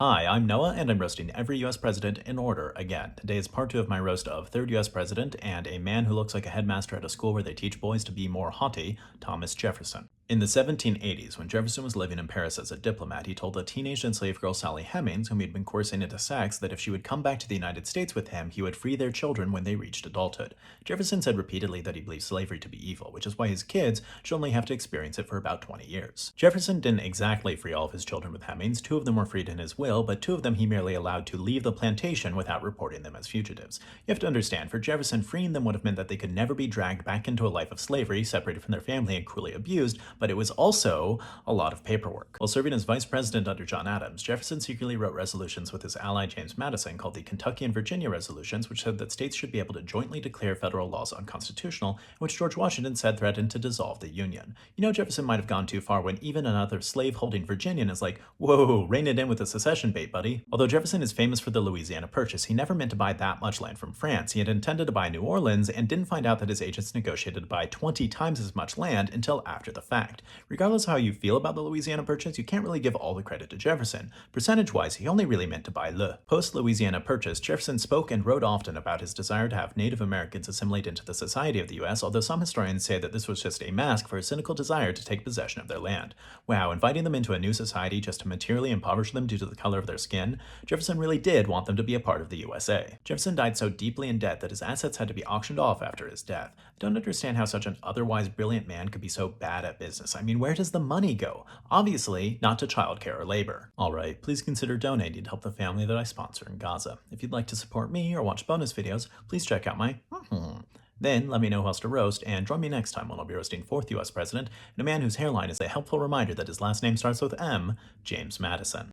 Hi, I'm Noah, and I'm roasting every US president in order again. Today is part 2 of my roast of third US president and a man who looks like a headmaster at a school where they teach boys to be more haughty, Thomas Jefferson. In the 1780s, when Jefferson was living in Paris as a diplomat, he told a teenage enslaved girl, Sally Hemings, whom he'd been coercing into sex, that if she would come back to the United States with him, he would free their children when they reached adulthood. Jefferson said repeatedly that he believed slavery to be evil, which is why his kids should only have to experience it for about 20 years. Jefferson didn't exactly free all of his children with Hemings. 2 of them were freed in his will, but 2 of them he merely allowed to leave the plantation without reporting them as fugitives. You have to understand, for Jefferson, freeing them would have meant that they could never be dragged back into a life of slavery, separated from their family and cruelly abused, but it was also a lot of paperwork. While serving as vice president under John Adams, Jefferson secretly wrote resolutions with his ally James Madison called the Kentucky and Virginia Resolutions, which said that states should be able to jointly declare federal laws unconstitutional, which George Washington said threatened to dissolve the Union. You know, Jefferson might have gone too far when even another slave-holding Virginian is like, whoa, rein it in with the secession bait, buddy. Although Jefferson is famous for the Louisiana Purchase, he never meant to buy that much land from France. He had intended to buy New Orleans and didn't find out that his agents negotiated to buy 20 times as much land until after the fact. Regardless of how you feel about the Louisiana Purchase, you can't really give all the credit to Jefferson. Percentage-wise, he only really meant to buy Le. Post-Louisiana Purchase, Jefferson spoke and wrote often about his desire to have Native Americans assimilate into the society of the U.S., although some historians say that this was just a mask for a cynical desire to take possession of their land. Wow, inviting them into a new society just to materially impoverish them due to the color of their skin? Jefferson really did want them to be a part of the USA. Jefferson died so deeply in debt that his assets had to be auctioned off after his death. I don't understand how such an otherwise brilliant man could be so bad at business. I mean, where does the money go? Obviously, not to childcare or labor. Alright, please consider donating to help the family that I sponsor in Gaza. If you'd like to support me or watch bonus videos, please check out my Then let me know who else to roast, and join me next time when I'll be roasting 4th US President and a man whose hairline is a helpful reminder that his last name starts with M, James Madison.